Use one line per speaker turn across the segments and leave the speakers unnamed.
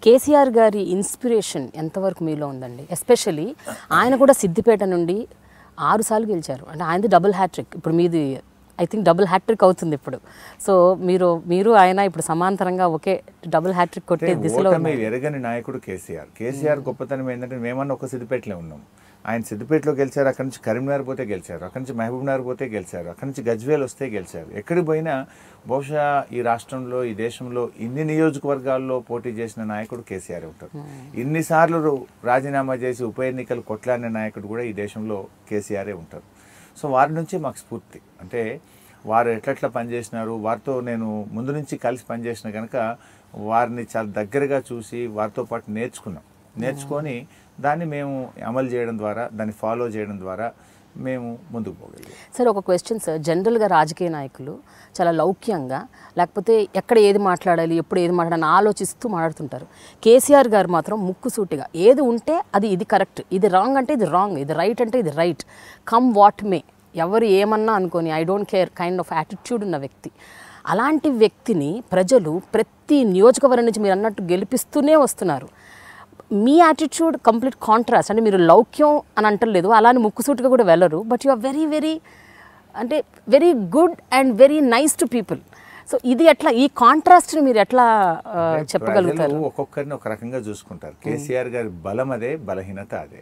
కేసీఆర్ గారి ఇన్స్పిరేషన్ ఎంతవరకు మీలో ఉందండి? ఎస్పెషల్లీ ఆయన కూడా సిద్దిపేట నుండి 6 సార్లు గెలిచారు. అంటే ఆయనది డబుల్ హ్యాట్రిక్, ఇప్పుడు మీది ఐ థింక్ డబుల్ హ్యాట్రిక్ అవుతుంది ఇప్పుడు. సో మీరు ఆయన ఇప్పుడు సమాంతరంగా ఒకే డబుల్ హ్యాట్రిక్ కొట్టే దిశలో
ఎరగని నాయకుడు కేసీఆర్ గొప్పతనం ఏంటంటే మేమన్నా ఒక సిద్దిపేటలో ఉన్నాం, ఆయన సిద్దిపేటలో గెలిచారు, అక్కడి నుంచి కరీంనగర్ పోతే గెలిచారు, అక్కడి నుంచి మహబూబ్నగర్ పోతే గెలిచారు, అక్కడి నుంచి గజ్వేల్ వస్తే గెలిచారు. ఎక్కడికి పోయినా బహుశా ఈ రాష్ట్రంలో ఈ దేశంలో ఇన్ని నియోజకవర్గాల్లో పోటీ చేసిన నాయకుడు కేసీఆర్ ఉంటారు. ఇన్నిసార్లు రాజీనామా చేసి ఉప ఎన్నికలు కొట్లాడిన నాయకుడు కూడా ఈ దేశంలో కేసీఆరే ఉంటారు. సో వారి నుంచి మాకు స్ఫూర్తి, అంటే వారు ఎట్లట్లా పనిచేసినారు, వారితో నేను ముందు నుంచి కలిసి పనిచేసిన కనుక వారిని చాలా దగ్గరగా చూసి వారితో పాటు నేర్చుకొని దాన్ని మేము అమలు చేయడం ద్వారా, దాన్ని ఫాలో చేయడం ద్వారా మేము ముందుకు పోగలిగాం.
సార్ ఒక క్వశ్చన్ సార్, జనరల్గా రాజకీయ నాయకులు చాలా లౌక్యంగా లేకపోతే ఎక్కడ ఏది మాట్లాడాలి ఎప్పుడు ఏది మాట్లాడాలని ఆలోచిస్తూ మాట్లాడుతుంటారు. కేసీఆర్ గారు మాత్రం ముక్కుసూటిగా ఏది ఉంటే అది ఇది కరెక్ట్, ఇది రాంగ్ అంటే ఇది రాంగ్, ఇది రైట్ అంటే ఇది రైట్, కమ్ వాట్ మే, ఎవరు ఏమన్నా అనుకొని I don't care kind of attitude ఉన్న వ్యక్తి. అలాంటి వ్యక్తిని ప్రజలు ప్రతి నియోజకవర్గం నుంచి మీరు అన్నట్టు గెలిపిస్తూనే వస్తున్నారు. మీ యాటిట్యూడ్ కంప్లీట్ కాంట్రాస్ట్, అంటే మీరు లౌక్యం అని అంటలేదు, అలానే ముక్కుసూటిగా కూడా వెళ్ళరు, but you are very good and very nice to people. So ఇది ఎట్లా, ఈ కాంట్రాస్ట్ని మీరు ఎట్లా చెప్పగలుగుతారు?
ఒక్కొక్కరిని ఒక రకంగా చూసుకుంటారు. కేసీఆర్ గారి బలం అదే, బలహీనత అదే.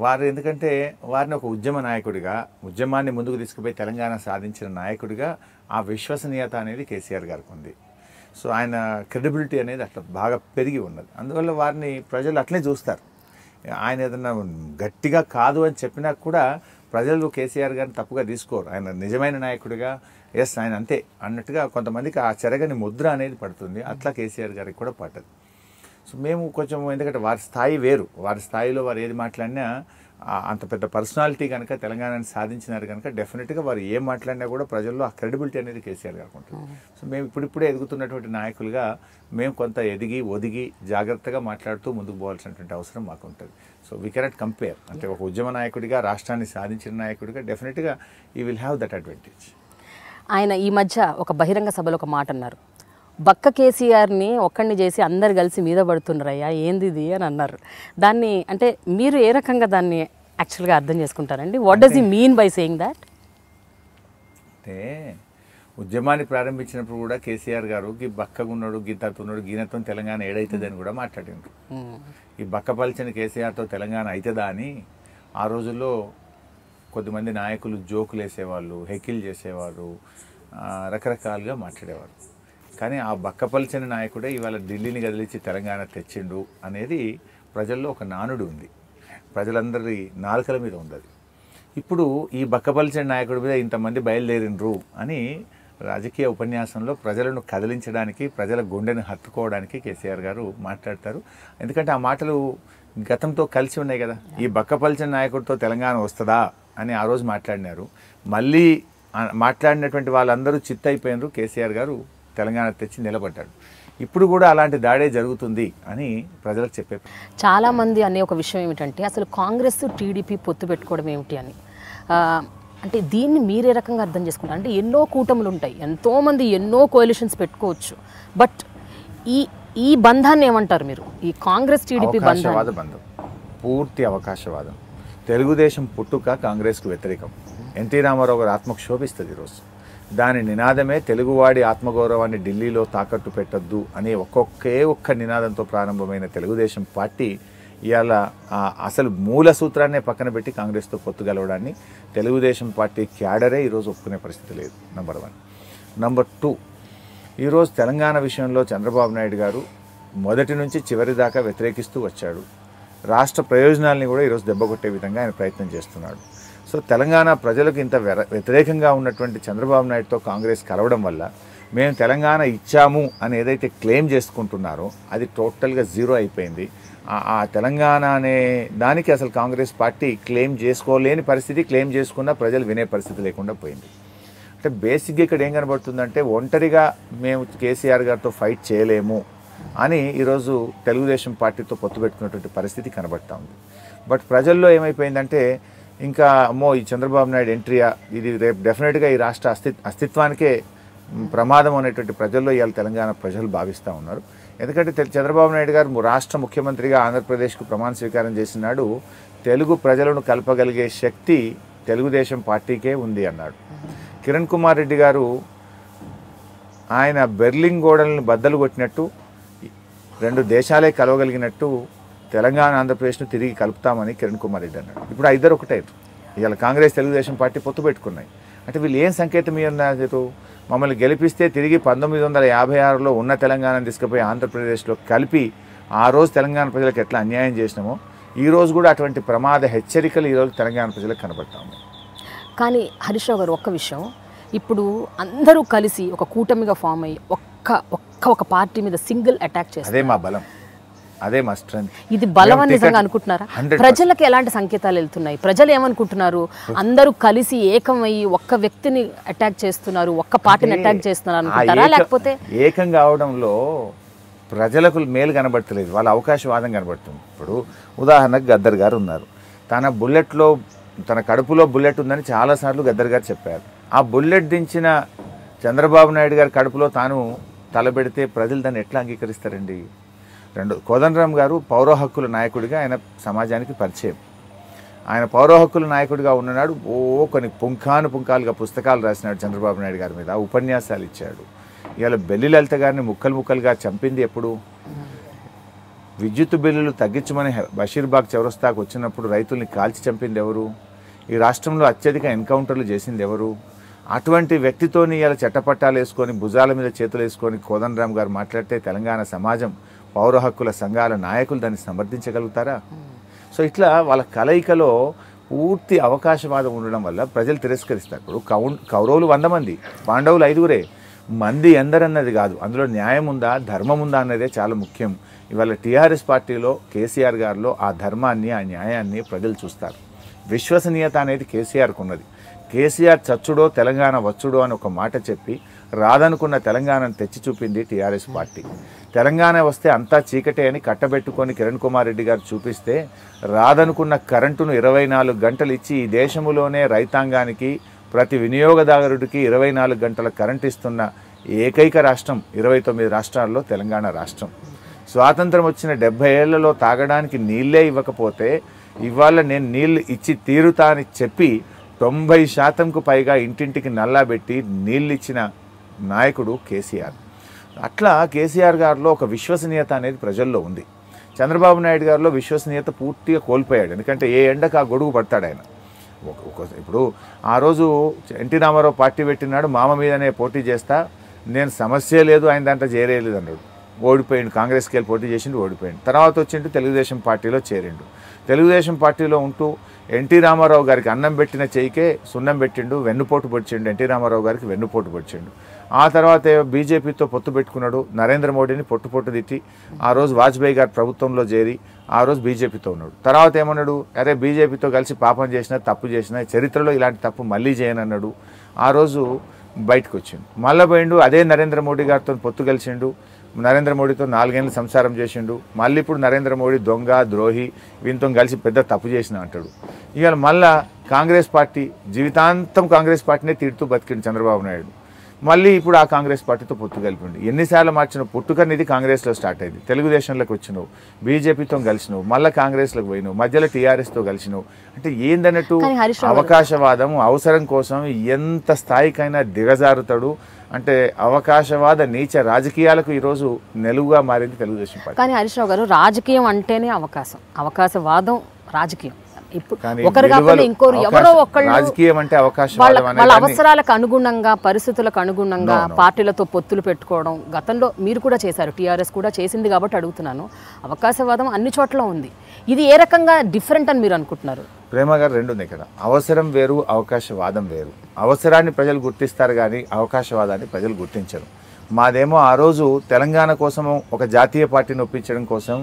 వారు ఎందుకంటే వారిని ఒక ఉద్యమ నాయకుడిగా, ఉద్యమాన్ని ముందుకు తీసుకుపోయి తెలంగాణ సాధించిన నాయకుడిగా ఆ విశ్వసనీయత అనేది కేసీఆర్ గారికి ఉంది. సో ఆయన క్రెడిబిలిటీ అనేది అట్లా బాగా పెరిగి ఉన్నది. అందువల్ల వారిని ప్రజలు అట్లే చూస్తారు. ఆయన ఏదన్నా గట్టిగా కాదు అని చెప్పినా కూడా ప్రజలు కేసీఆర్ గారిని తప్పుగా తీసుకోరు. ఆయన నిజమైన నాయకుడిగా, ఎస్ ఆయన అంతే అన్నట్టుగా కొంతమందికి ఆ చెరగని ముద్ర అనేది పడుతుంది. అట్లా కేసీఆర్ గారికి కూడా పడ్డది. సో మేము కొంచెం, ఎందుకంటే వారి స్థాయి వేరు, వారి స్థాయిలో వారు ఏది మాట్లాడినా అంత పెద్ద పర్సనాలిటీ కనుక తెలంగాణని సాధించినారు కనుక డెఫినెట్గా వారు ఏం మాట్లాడినా కూడా ప్రజల్లో ఆ క్రెడిబిలిటీ అనేది కేసీఆర్ గారికి ఉంటుంది. సో మేము ఇప్పుడిప్పుడే ఎదుగుతున్నటువంటి నాయకులుగా మేము కొంత ఎదిగి ఒదిగి జాగ్రత్తగా మాట్లాడుతూ ముందుకు పోవాల్సినటువంటి అవసరం మాకు ఉంటుంది. So we cannot compare. అంటే ఒక ఉద్యమ నాయకుడిగా, రాష్ట్రాన్ని సాధించిన నాయకుడిగా డెఫినెట్గా you will have that advantage.
ఆయన ఈ మధ్య ఒక బహిరంగ సభలో ఒక మాట అన్నారు, బక్క కేసీఆర్ని ఒక్కడిని చేసి అందరు కలిసి మీద పడుతున్నారయ్యా ఏంది ఇది అని అన్నారు. దాన్ని అంటే మీరు ఏ రకంగా దాన్ని యాక్చువల్గా అర్థం చేసుకుంటారండి? What does he mean by saying that?
అంటే ఉద్యమాన్ని ప్రారంభించినప్పుడు కూడా కేసీఆర్ గారు ఈ బక్కగా ఉన్నాడు, గీతతున్నాడు, గీనతో తెలంగాణ ఏడైతుంది అని కూడా మాట్లాడిండ్రు. ఈ బక్కపలిచిన కేసీఆర్తో తెలంగాణ అవుతుందా అని ఆ రోజుల్లో కొద్దిమంది నాయకులు జోకులు వేసేవాళ్ళు, హెకిల్ చేసేవారు, రకరకాలుగా మాట్లాడేవారు. కానీ ఆ బక్కపలిచిన నాయకుడే ఇవాళ ఢిల్లీని కదిలించి తెలంగాణ తెచ్చిండు అనేది ప్రజల్లో ఒక నానుడు ఉంది, ప్రజలందరి నాలుకల మీద ఉంది. ఇప్పుడు ఈ బక్కపలిచిన నాయకుడి మీద ఇంతమంది బయలుదేరిండ్రు అని రాజకీయ ఉపన్యాసంలో ప్రజలను కదిలించడానికి, ప్రజల గుండెను హత్తుకోవడానికి కేసీఆర్ గారు మాట్లాడతారు. ఎందుకంటే ఆ మాటలు గతంతో కలిసి ఉన్నాయి కదా. ఈ బక్కపలిచిన నాయకుడితో తెలంగాణ వస్తుందా అని ఆ రోజు మాట్లాడినారు. మళ్ళీ మాట్లాడినటువంటి వాళ్ళందరూ చిత్తయిపోయినారు, కేసీఆర్ గారు తెలంగాణ తెచ్చి నిలబడ్డాడు. ఇప్పుడు కూడా అలాంటి దాడే జరుగుతుంది అని ప్రజలకు చెప్పే.
చాలామంది అనే ఒక విషయం ఏమిటంటే అసలు కాంగ్రెస్ టీడీపీ పొత్తు పెట్టుకోవడం ఏమిటి అని. అంటే దీన్ని మీరే రకంగా అర్థం చేసుకుంటారు? అంటే ఎన్నో కూటములు ఉంటాయి, ఎంతోమంది ఎన్నో కోalitions పెట్టుకోవచ్చు, బట్ ఈ బంధాన్ని ఏమంటారు మీరు? ఈ కాంగ్రెస్ టీడీపీ
బంధం పూర్తి అవకాశవాదం. తెలుగుదేశం పుట్టుక కాంగ్రెస్కు వ్యతిరేకం. ఎన్టీ రామారావు గారు ఆత్మక్షోభిస్తుంది ఈరోజు. దాని నినాదమే తెలుగువాడి ఆత్మగౌరవాన్ని ఢిల్లీలో తాకట్టు పెట్టద్దు అనే ఒక్క నినాదంతో ప్రారంభమైన తెలుగుదేశం పార్టీ ఇవాళ అసలు మూల సూత్రాన్నే పక్కన పెట్టి కాంగ్రెస్తో పొత్తు గెలవడాన్ని తెలుగుదేశం పార్టీ క్యాడరే ఈరోజు ఒప్పుకునే పరిస్థితి లేదు. నంబర్ 1. నంబర్ 2, ఈరోజు తెలంగాణ విషయంలో చంద్రబాబు నాయుడు గారు మొదటి నుంచి చివరి దాకా వ్యతిరేకిస్తూ వచ్చాడు. రాష్ట్ర ప్రయోజనాల్ని కూడా ఈరోజు దెబ్బకొట్టే విధంగా ఆయన ప్రయత్నం చేస్తున్నాడు. సో తెలంగాణ ప్రజలకు ఇంత వ్యతిరేకంగా ఉన్నటువంటి చంద్రబాబు నాయుడుతో కాంగ్రెస్ కలవడం వల్ల మేము తెలంగాణ ఇచ్చాము అని ఏదైతే క్లెయిమ్ చేసుకుంటున్నారో అది టోటల్గా జీరో అయిపోయింది. ఆ తెలంగాణ అనే దానికి అసలు కాంగ్రెస్ పార్టీ క్లెయిమ్ చేసుకోలేని పరిస్థితి, క్లెయిమ్ చేసుకున్న ప్రజలు వినే పరిస్థితి లేకుండా పోయింది. అంటే బేసిక్గా ఇక్కడ ఏం కనబడుతుందంటే ఒంటరిగా మేము కేసీఆర్ గారితో ఫైట్ చేయలేము అని ఈరోజు తెలుగుదేశం పార్టీతో పొత్తు పెట్టుకున్నటువంటి పరిస్థితి కనబడతా ఉంది. బట్ ప్రజల్లో ఏమైపోయిందంటే ఇంకా అమ్మో ఈ చంద్రబాబు నాయుడు ఎంట్రీయా, ఇది రేపు డెఫినెట్గా ఈ రాష్ట్ర అస్తిత్వానికే ప్రమాదం అనేటువంటి ప్రజల్లో ఇవాళ తెలంగాణ ప్రజలు భావిస్తూ ఉన్నారు. ఎందుకంటే చంద్రబాబు నాయుడు గారు రాష్ట్ర ముఖ్యమంత్రిగా ఆంధ్రప్రదేశ్కు ప్రమాణ స్వీకారం చేసినాడు. తెలుగు ప్రజలను కలపగలిగే శక్తి తెలుగుదేశం పార్టీకే ఉంది అన్నాడు. కిరణ్ కుమార్ రెడ్డి గారు ఆయన బెర్లిన్ గోడలను బద్దలు కొట్టినట్టు 2 దేశాలే కలవగలిగినట్టు తెలంగాణ ఆంధ్రప్రదేశ్ను తిరిగి కలుపుతామని కిరణ్ కుమార్ రెడ్డి అన్నాడు. ఇప్పుడు ఆ ఇద్దరు ఒకటే. ఇవాళ కాంగ్రెస్ తెలుగుదేశం పార్టీ పొత్తు పెట్టుకున్నాయి. అంటే వీళ్ళు ఏం సంకేతం ఇవ్వన్నారు? మమ్మల్ని గెలిపిస్తే తిరిగి 1956లో ఉన్న తెలంగాణను తీసుకుపోయి ఆంధ్రప్రదేశ్లో కలిపి ఆ రోజు తెలంగాణ ప్రజలకు ఎట్లా అన్యాయం చేసినామో ఈ రోజు కూడా అటువంటి ప్రమాద హెచ్చరికలు ఈరోజు తెలంగాణ ప్రజలకు కనబడతాము.
కానీ హరీష్ రావు గారు ఒక్క విషయం, ఇప్పుడు అందరూ కలిసి ఒక కూటమిగా ఫామ్ అయ్యి ఒక పార్టీ మీద సింగిల్ అటాక్ చేస్తారు.
అదే మా బలం, అదే మా స్ట్రెంత్.
ఇది బలం అని నిజంగా అనుకుంటున్నారా? ప్రజలకు ఎలాంటి సంకేతాలు వెళ్తున్నాయి? ప్రజలు ఏమనుకుంటున్నారు? అందరూ కలిసి ఏకమయ్యి ఒక్క వ్యక్తిని అటాక్ చేస్తున్నారు, ఒక్క పార్టీని అటాక్ చేస్తున్నారు అనుకుంటారా? లేకపోతే
ఏకం కావడంలో ప్రజలకు మేలు కనబడతలేదు, వాళ్ళ అవకాశవాదం కనబడుతుంది. ఇప్పుడు ఉదాహరణకు గద్దర్ గారు ఉన్నారు. తన కడుపులో బుల్లెట్ ఉందని చాలాసార్లు గద్దర్ గారు చెప్పారు. ఆ బుల్లెట్ దించిన చంద్రబాబు నాయుడు గారి కడుపులో తాను తలబెడితే ప్రజలు దాన్ని ఎట్లా అంగీకరిస్తారండి? కోదండరాం గారు పౌర హక్కుల నాయకుడిగా ఆయన సమాజానికి పరిచయం. ఆయన పౌర హక్కుల నాయకుడిగా ఉన్ననాడు కొన్ని పుంఖాలుగా పుస్తకాలు రాసినాడు చంద్రబాబు నాయుడు గారి మీద, ఉపన్యాసాలు ఇచ్చాడు. ఇవాళ బెల్లి లలిత గారిని ముక్కలుగా చంపింది ఎప్పుడు? విద్యుత్ బిల్లులు తగ్గించమని బషీర్బాగ్ చౌరస్తాకు వచ్చినప్పుడు రైతుల్ని కాల్చి చంపింది ఎవరు? ఈ రాష్ట్రంలో అత్యధిక ఎన్కౌంటర్లు చేసింది ఎవరు? అటువంటి వ్యక్తితోని ఇలా చట్టపట్టాలు వేసుకొని భుజాల మీద చేతులు వేసుకొని కోదండరాం గారు మాట్లాడితే తెలంగాణ సమాజం, పౌర హక్కుల సంఘాల నాయకులు దాన్ని సమర్థించగలుగుతారా? సో ఇట్లా వాళ్ళ కలయికలో పూర్తి అవకాశవాదం ఉండడం వల్ల ప్రజలు తిరస్కరిస్తారు. ఇప్పుడు కౌరవులు 100 మంది, పాండవులు 5గురే. మంది ఎందరన్నది కాదు, అందులో న్యాయం ఉందా, ధర్మం ఉందా అన్నదే చాలా ముఖ్యం. ఇవాళ టీఆర్ఎస్ పార్టీలో కేసీఆర్ గారిలో ఆ ధర్మాన్ని, ఆ న్యాయాన్ని ప్రజలు చూస్తారు. విశ్వసనీయత అనేది కేసీఆర్కు ఉన్నది. కేసీఆర్ చచ్చుడో తెలంగాణ వచ్చుడో అని ఒక మాట చెప్పి రాదనుకున్న తెలంగాణను తెచ్చి చూపింది టీఆర్ఎస్ పార్టీ. తెలంగాణ వస్తే అంతా చీకటే అని కట్టబెట్టుకొని కిరణ్ కుమార్ రెడ్డి గారు చూపిస్తే రాదనుకున్న కరెంటును 24 గంటలు ఇచ్చి ఈ దేశంలోనే రైతాంగానికి ప్రతి వినియోగదారుడికి 24 గంటల కరెంట్ ఇస్తున్న ఏకైక రాష్ట్రం 29 రాష్ట్రాల్లో తెలంగాణ రాష్ట్రం. స్వాతంత్రం వచ్చిన 70 ఏళ్లలో తాగడానికి నీళ్ళే ఇవ్వకపోతే ఇవాళ నేను నీళ్ళు ఇచ్చి తీరుతా అని చెప్పి 90% పైగా ఇంటింటికి నల్లాబెట్టి నీళ్ళు ఇచ్చిన నాయకుడు కేసీఆర్. అట్లా కేసీఆర్ గారిలో ఒక విశ్వసనీయత అనేది ప్రజల్లో ఉంది. చంద్రబాబు నాయుడు గారిలో విశ్వసనీయత పూర్తిగా కోల్పోయాడు. ఎందుకంటే ఏ ఎండకు ఆ గొడుగు పడతాడు ఆయన. ఇప్పుడు ఆ రోజు ఎన్టీ రామారావు పార్టీ పెట్టినాడు, మామ మీదనే పోటీ చేస్తా, నేను సమస్య లేదు, ఆయన దాంట్లో చేరేయలేదు అన్నాడు. ఓడిపోయిండు. కాంగ్రెస్కి వెళ్ళి పోటీ చేసిండు, ఓడిపోయిండు. తర్వాత వచ్చిండు తెలుగుదేశం పార్టీలో చేరిండు. తెలుగుదేశం పార్టీలో ఉంటూ ఎన్టీ రామారావు గారికి అన్నం పెట్టిన చేయికే సున్నం పెట్టిండు, వెన్నుపోటు పొడిచిండు. ఎన్టీ రామారావు గారికి వెన్నుపోటు పొడిచిండు. ఆ తర్వాత బీజేపీతో పొత్తు పెట్టుకున్నాడు. నరేంద్ర మోడీని పొట్టు తిట్టి ఆ రోజు వాజ్పేయి గారి ప్రభుత్వంలో చేరి ఆ రోజు బీజేపీతో ఉన్నాడు. తర్వాత ఏమన్నాడు? అరే బీజేపీతో కలిసి పాపం చేసినా, తప్పు చేసినా, చరిత్రలో ఇలాంటి తప్పు మళ్ళీ చేయనన్నాడు. ఆ రోజు బయటకు వచ్చిండు. మళ్ళీ పోయిండు, అదే నరేంద్ర మోడీ గారితో పొత్తు కలిసిండు. నరేంద్ర మోడీతో 4 ఏళ్ళు సంసారం చేసిండు. మళ్ళీ ఇప్పుడు నరేంద్ర మోడీ దొంగ, ద్రోహి, వీళ్ళతో కలిసి పెద్ద తప్పు చేసిన అంటాడు. ఇవాళ మళ్ళా కాంగ్రెస్ పార్టీ, జీవితాంతం కాంగ్రెస్ పార్టీనే తిడుతూ బతికిండు చంద్రబాబు నాయుడు. మళ్ళీ ఇప్పుడు ఆ కాంగ్రెస్ పార్టీతో పొత్తు కలిపిండు. ఎన్నిసార్లు మార్చిన పుట్టుకనేది కాంగ్రెస్లో స్టార్ట్ అయింది. తెలుగుదేశంలోకి వచ్చినావు, బీజేపీతో కలిసినావు, మళ్ళీ కాంగ్రెస్లోకి పోయినావు, మధ్యలో టీఆర్ఎస్తో కలిసినావు. అంటే ఏందన్నట్టు అవకాశవాదం అవసరం కోసం ఎంత స్థాయికైనా దిగజారుతాడు. అంటే అవకాశవాద నీచ రాజకీయాలకు ఈరోజు నెలుగుగా మారింది తెలుగుదేశం పార్టీ.
కానీ హరీష్ రావు గారు, రాజకీయం అంటేనే అవకాశవాదం రాజకీయం. ఒకరు కాకుండా ఇంకోరు ఎవరో ఒకళ్ళు
రాజకీయం అంటే
వాళ్ళ అవసరాలకు అనుగుణంగా, పరిస్థితులకు అనుగుణంగా పార్టీలతో పొత్తులు పెట్టుకోవడం గతంలో మీరు కూడా చేశారు, టీఆర్ఎస్ కూడా చేసింది కాబట్టి అడుగుతున్నాను. అవకాశవాదం అన్ని చోట్ల ఉంది. ఇది ఏ రకంగా డిఫరెంట్ అని మీరు అనుకుంటున్నారు?
ప్రేమ గారు, రెండు ఉంది ఇక్కడ. అవసరం వేరు, అవకాశవాదం వేరు. అవసరాన్ని ప్రజలు గుర్తిస్తారు కానీ అవకాశవాదాన్ని ప్రజలు గుర్తించరు. మాదేమో ఆ రోజు తెలంగాణ కోసము ఒక జాతీయ పార్టీని ఒప్పించడం కోసం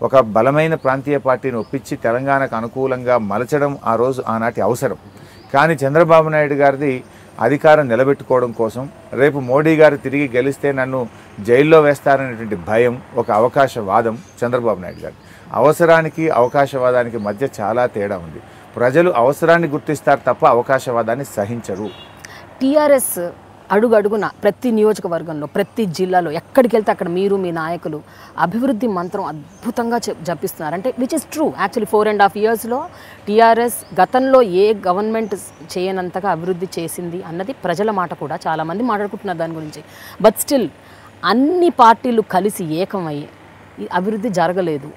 ఒక బలమైన ప్రాంతీయ పార్టీని ఒప్పించి తెలంగాణకు అనుకూలంగా మలచడం ఆ రోజు ఆనాటి అవసరం. కానీ చంద్రబాబు నాయుడు గారిది అధికారం నిలబెట్టుకోవడం కోసం, రేపు మోడీ గారు తిరిగి గెలిస్తే నన్ను జైల్లో వేస్తారనేటువంటి భయం, ఒక అవకాశవాదం చంద్రబాబు నాయుడు గారు. అవసరానికి అవకాశవాదానికి మధ్య చాలా తేడా ఉంది. ప్రజలు అవసరాన్ని గుర్తిస్తారు తప్ప అవకాశవాదాన్ని సహించరు.
టీఆర్ఎస్ అడుగు అడుగున ప్రతి నియోజకవర్గంలో ప్రతి జిల్లాలో ఎక్కడికి వెళ్తే అక్కడ మీరు మీ నాయకులు అభివృద్ధి మంత్రం అద్భుతంగా జపిస్తున్నారు. అంటే విచ్ ఇస్ ట్రూ. యాక్చువల్లీ 4.5 yearsలో టీఆర్ఎస్ గతంలో ఏ గవర్నమెంట్ చేయనంతగా అభివృద్ధి చేసింది అన్నది ప్రజల మాట కూడా చాలామంది మాట్లాడుకుంటున్నారు దాని గురించి. బట్ స్టిల్ అన్ని పార్టీలు కలిసి ఏకమయ్యి అభివృద్ధి జరగలేదు.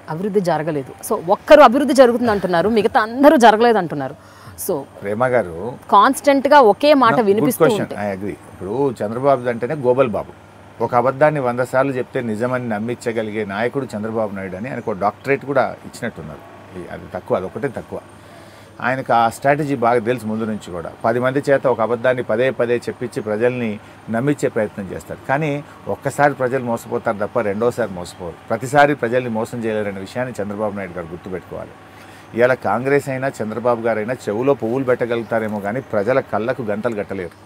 సో ఒక్కరు అభివృద్ధి జరుగుతుంది అంటున్నారు, మిగతా అందరూ జరగలేదు అంటున్నారు. సో
ప్రేమ గారు
కాన్స్టెంట్గా ఒకే మాట వినిపిస్తూ ఉంటుంది.
I agree. ఇప్పుడు చంద్రబాబు అంటేనే గోబల్ బాబు. ఒక అబద్ధాన్ని 100 సార్లు చెప్తే నిజమని నమ్మించగలిగే నాయకుడు చంద్రబాబు నాయుడు అని ఆయనకు డాక్టరేట్ కూడా ఇచ్చినట్టున్నారు. అది తక్కువ, అదొకటే తక్కువ. ఆయనకు ఆ స్ట్రాటజీ బాగా తెలుసు ముందు నుంచి కూడా. 10 మంది చేత ఒక అబద్ధాన్ని పదే చెప్పించి ప్రజల్ని నమ్మించే ప్రయత్నం చేస్తారు. కానీ ఒక్కసారి ప్రజలు మోసపోతారు తప్ప రెండోసారి మోసపోరు. ప్రతిసారి ప్రజల్ని మోసం చేయలేరనే విషయాన్ని చంద్రబాబు నాయుడు గారు గుర్తుపెట్టుకోవాలి. ఇలా కాంగ్రెస్ అయినా చంద్రబాబు గారైనా చెవులో పువ్వులు పెట్టగలుగుతారేమో కానీ ప్రజల కళ్ళకు గంటలు కట్టలేరు.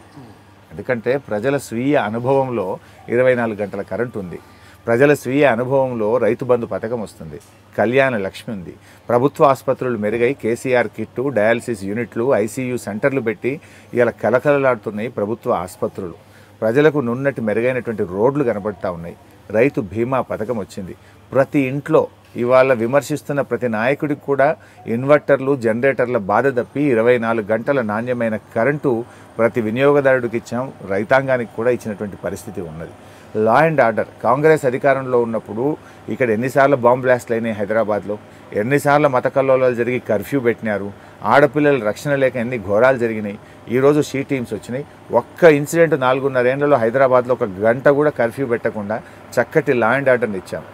ఎందుకంటే ప్రజల స్వీయ అనుభవంలో 24 గంటల కరెంటు ఉంది. ప్రజల స్వీయ అనుభవంలో రైతు బంధు పథకం వస్తుంది, కళ్యాణ లక్ష్మి ఉంది, ప్రభుత్వ ఆసుపత్రులు మెరుగై కేసీఆర్ కిట్టు, డయాలసిస్ యూనిట్లు, ఐసీయూ సెంటర్లు పెట్టి ఇలా కలకలలాడుతున్నాయి ప్రభుత్వ ఆసుపత్రులు. ప్రజలకు నున్నటి మెరుగైనటువంటి రోడ్లు కనబడుతూ ఉన్నాయి. రైతు బీమా పథకం వచ్చింది. ప్రతి ఇంట్లో ఇవాళ విమర్శిస్తున్న ప్రతి నాయకుడికి కూడా ఇన్వర్టర్లు, జనరేటర్ల బాధ తప్పి 24 గంటల నాణ్యమైన కరెంటు ప్రతి వినియోగదారుడికి ఇచ్చాం. రైతాంగానికి కూడా ఇచ్చినటువంటి పరిస్థితి ఉన్నది. లా అండ్ ఆర్డర్ కాంగ్రెస్ అధికారంలో ఉన్నప్పుడు ఇక్కడ ఎన్నిసార్లు బాంబ్ బ్లాస్ట్లు అయినాయి హైదరాబాద్లో, ఎన్నిసార్లు మత కల్లోలాలు జరిగి కర్ఫ్యూ పెట్టినారు, ఆడపిల్లల రక్షణ లేక ఎన్ని ఘోరాలు జరిగినాయి. ఈరోజు షీ టీమ్స్ వచ్చినాయి. ఒక్క ఇన్సిడెంట్ 4.5 ఏళ్లలో హైదరాబాద్లో 1 గంట కూడా కర్ఫ్యూ పెట్టకుండా చక్కటి లా అండ్ ఆర్డర్ని ఇచ్చాం.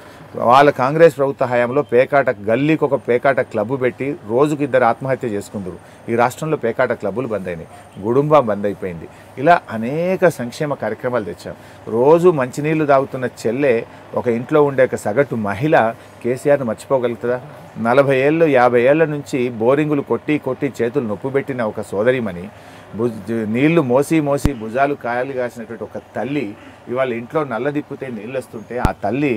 వాళ్ళ కాంగ్రెస్ ప్రభుత్వ హయాంలో పేకాట గల్లీకి ఒక పేకాట క్లబ్బు పెట్టి రోజుకు 2 ఆత్మహత్య చేసుకుందరు. ఈ రాష్ట్రంలో పేకాట క్లబ్బులు బంద్ అయినాయి, గుడుంబా బంద్ అయిపోయింది. ఇలా అనేక సంక్షేమ కార్యక్రమాలు తెచ్చాం. రోజు మంచినీళ్లు తాగుతున్న చెల్లె, ఒక ఇంట్లో ఉండే ఒక సగటు మహిళ కేసీఆర్ను మర్చిపోగలుగుతుందా? 40 ఏళ్ళు 50 ఏళ్ల నుంచి బోరింగులు కొట్టి చేతులు నొప్పి పెట్టిన ఒక సోదరిమణి, నీళ్లు మోసి భుజాలు కాయలు కాసినటువంటి ఒక తల్లి ఇవాళ ఇంట్లో నల్ల దిప్పితే నీళ్ళు వస్తుంటే ఆ తల్లి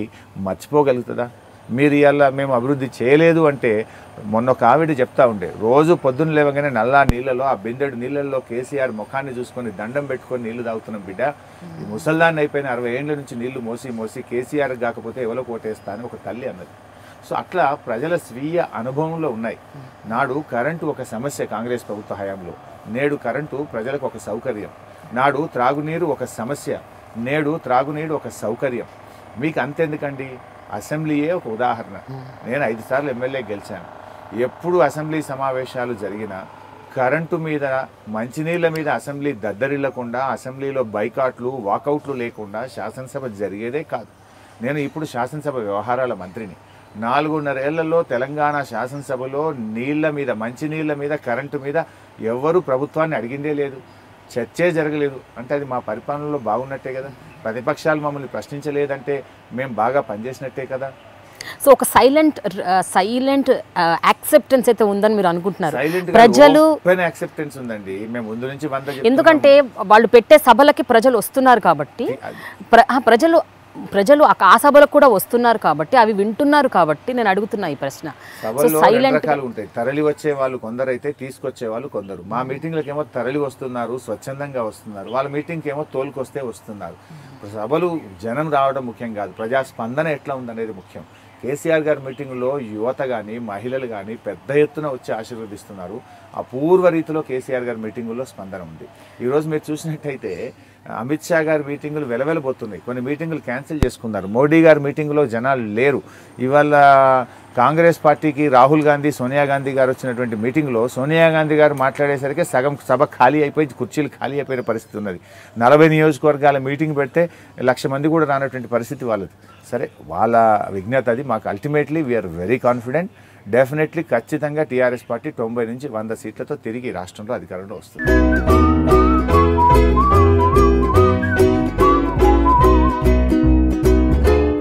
మర్చిపోగలుగుతుందా? మీరు ఇవాళ మేము అభివృద్ధి చేయలేదు అంటే, మొన్న ఒక ఆవిడ చెప్తా ఉండే, రోజు పొద్దున్న లేవగానే నల్లా నీళ్ళలో ఆ బిందెడు నీళ్ళల్లో కేసీఆర్ ముఖాన్ని చూసుకొని దండం పెట్టుకొని నీళ్లు తాగుతున్నాం బిడ్డ. ఈ ముసల్దాన్ని అయిపోయిన 60 ఏళ్ళ నుంచి నీళ్లు మోసి కేసీఆర్ కాకపోతే ఎవరో కోటేస్తా అని ఒక తల్లి అన్నది. సో అట్లా ప్రజల స్వీయ అనుభవంలో ఉన్నాయి. నాడు కరెంటు ఒక సమస్య కాంగ్రెస్ ప్రభుత్వ హయాంలో, నేడు కరెంటు ప్రజలకు ఒక సౌకర్యం. నాడు త్రాగునీరు ఒక సమస్య, నేడు త్రాగునీరు ఒక సౌకర్యం. మీకు అంతెందుకండి, అసెంబ్లీయే ఒక ఉదాహరణ. నేను 5 సార్లు ఎమ్మెల్యే గెలిచాను. ఎప్పుడు అసెంబ్లీ సమావేశాలు జరిగినా కరెంటు మీద, మంచినీళ్ళ మీద అసెంబ్లీ దద్దరిల్లకుండా, అసెంబ్లీలో బైకాట్లు, వాకౌట్లు లేకుండా శాసనసభ జరిగేదే కాదు. నేను ఇప్పుడు శాసనసభ వ్యవహారాల మంత్రిని. 4.5 ఏళ్లలో తెలంగాణ శాసనసభలో నీళ్ల మీద, మంచినీళ్ళ మీద, కరెంటు మీద ఎవరు ప్రభుత్వాన్ని అడిగిందే లేదు, చర్చే జరగలేదు. అంటే అది మా పరిపాలనలో బాగున్నట్టే కదా. ప్రతిపక్షాలు మమ్మల్ని ప్రశ్నించలేదంటే మేము బాగా పనిచేసినట్టే కదా.
సో ఒక సైలెంట్ యాక్సెప్టెన్స్ అయితే ఉందని మీరు అనుకుంటున్నారు? ప్రజలు
యాక్సెప్టెన్స్ ఉందండి. మేము ముందు నుంచి 100
ఎందుకంటే వాళ్ళు పెట్టే సభలకి ప్రజలు వస్తున్నారు కాబట్టి, ప్రజలు ఆ సభలకు కూడా వస్తున్నారు కాబట్టి, అవి వింటున్నారు కాబట్టి నేను అడుగుతున్నా ఈ ప్రశ్న.
సభల్లో రకాలు ఉంటాయి. తరలి వచ్చే వాళ్ళు కొందరైతే, తీసుకొచ్చే వాళ్ళు కొందరు. మా మీటింగ్లకు ఏమో తరలి వస్తున్నారు, స్వచ్ఛందంగా వస్తున్నారు. వాళ్ళ మీటింగ్కి ఏమో తోలుకొస్తే వస్తున్నారు. సభలు జనం రావడం ముఖ్యం కాదు, ప్రజాస్పందన ఎట్లా ఉందనేది ముఖ్యం. కేసీఆర్ గారి మీటింగులో యువత కానీ, మహిళలు కానీ పెద్ద ఎత్తున వచ్చి ఆశీర్వదిస్తున్నారు. అపూర్వ రీతిలో కేసీఆర్ గారి మీటింగుల్లో స్పందన ఉంది. ఈరోజు మీరు చూసినట్టయితే అమిత్ షా గారి మీటింగులు వెలవెలబోతున్నాయి. కొన్ని మీటింగులు క్యాన్సిల్ చేసుకున్నారు. మోడీ గారి మీటింగులో జనాలు లేరు. ఇవాళ కాంగ్రెస్ పార్టీకి రాహుల్ గాంధీ, సోనియా గాంధీ గారు వచ్చినటువంటి మీటింగ్లో సోనియా గాంధీ గారు మాట్లాడేసరికి సగం సభ ఖాళీ అయిపోయి, కుర్చీలు ఖాళీ అయిపోయిన పరిస్థితి ఉన్నది. 40 నియోజకవర్గాల మీటింగ్ పెడితే 1,00,000 మంది కూడా రానటువంటి పరిస్థితి వాళ్ళది. సరే, వాళ్ళ విజ్ఞత అది. మాకు ultimately we are very confident. Definitely ఖచ్చితంగా టీఆర్ఎస్ పార్టీ 90 నుంచి 100 సీట్లతో తిరిగి రాష్ట్రంలో అధికారంలో వస్తుంది.